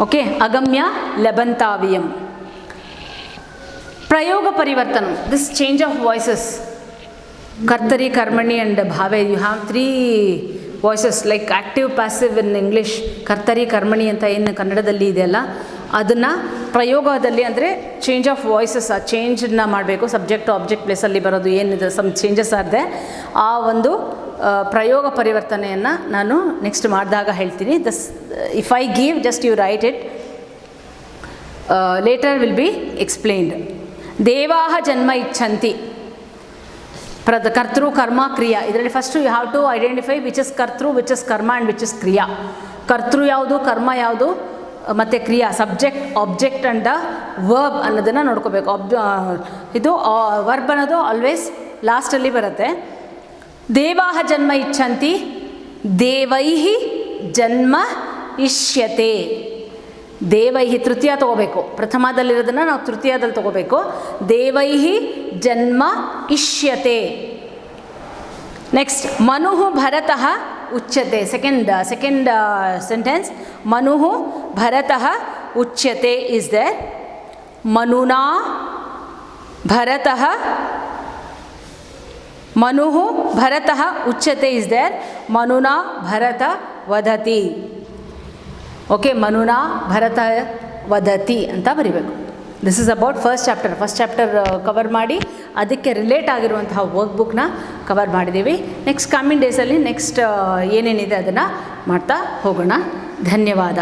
Okay, agamya, lebantavyam. Prayoga parivartanam, this change of voices. Kartari, karmani and bhave, you have three voices like active, passive in English. Kartari, karmani anta ಏನು ಕನ್ನಡದಲ್ಲಿ ಇದೆಯಲ್ಲ, ಅದನ್ನು ಪ್ರಯೋಗದಲ್ಲಿ ಅಂದರೆ change of voices, ಆ ಚೇಂಜನ್ನ ಮಾಡಬೇಕು. Subject object ಪ್ಲೇಸಲ್ಲಿ ಬರೋದು ಏನಿದೆ, ಸಮ್ ಚೇಂಜಸ್ ಆಗಿದೆ. ಆ ಒಂದು ಪ್ರಯೋಗ ಪರಿವರ್ತನೆಯನ್ನು ನಾನು ನೆಕ್ಸ್ಟ್ ಮಾಡಿದಾಗ ಹೇಳ್ತೀನಿ. Thus if I give just you write it, later will be explained. ದೇವಾಹ ಜನ್ಮ ಇಚ್ಛಂತಿ, ಕರ್ತೃ ಕರ್ಮ ಕ್ರಿಯಾ. ಇದರಲ್ಲಿ first you have to identify which is ಕರ್ತೃ, ವಿಚ್ ಇಸ್ ಕರ್ಮ ಆ್ಯಂಡ್ ವಿಚ್ ಇಸ್ ಕ್ರಿಯಾ. ಕರ್ತೃ ಯಾವುದು, ಕರ್ಮ ಯಾವುದು, ಮತ್ತು ಕ್ರಿಯಾ, ಸಬ್ಜೆಕ್ಟ್ ಆಬ್ಜೆಕ್ಟ್ ಆ್ಯಂಡ್ ವರ್ಬ್ ಅನ್ನೋದನ್ನು ನೋಡ್ಕೋಬೇಕು. ಇದು ವರ್ಬ್ ಅನ್ನೋದು ಆಲ್ವೇಸ್ ಲಾಸ್ಟಲ್ಲಿ ಬರುತ್ತೆ. ದೇವಾಹ ಜನ್ಮ ಇಚ್ಛಂತಿ, ದೇವೈಹಿ ಜನ್ಮ ಇಷ್ಯತೆ. ದೇವೈಹಿ ತೃತೀಯ ತೊಗೋಬೇಕು, ಪ್ರಥಮದಲ್ಲಿರೋದನ್ನು ನಾವು ತೃತೀಯದಲ್ಲಿ ತೊಗೋಬೇಕು. ದೇವೈಹಿ ಜನ್ಮ ಇಷ್ಯತೆ. ನೆಕ್ಸ್ಟ್ ಮನುಃ ಭರತಃ ಉಚ್ಯತೆ. ಸೆಕೆಂಡ್ ಸೆಂಟೆನ್ಸ್, ಮನುಃ ಭರತಃ ಉಚ್ಯತೆ ಇಸ್ ದೇರ್. ಮನುನಾ ಭರತಃ, ಮನುಃ ಭರತಃ ಉಚ್ಯತೆ ಇಸ್ ದೇರ್. ಮನುನಾ ಭರತ ವದತಿ. ಓಕೆ, ಮನುನಾ ಭರತ ವದತಿ ಅಂತ ಬರಿಬೇಕು. This is about first chapter cover ಮಾಡಿ ಅದಕ್ಕೆ ರಿಲೇಟ್ ಆಗಿರುವಂತಹ ವರ್ಕ್ ಬುಕ್ನ ಕವರ್ ಮಾಡಿದ್ದೀವಿ. ನೆಕ್ಸ್ಟ್ ಕಮ್ಮಿಂಗ್ ಡೇಸಲ್ಲಿ ನೆಕ್ಸ್ಟ್ ಏನೇನಿದೆ ಅದನ್ನು ಮಾಡ್ತಾ ಹೋಗೋಣ. ಧನ್ಯವಾದ.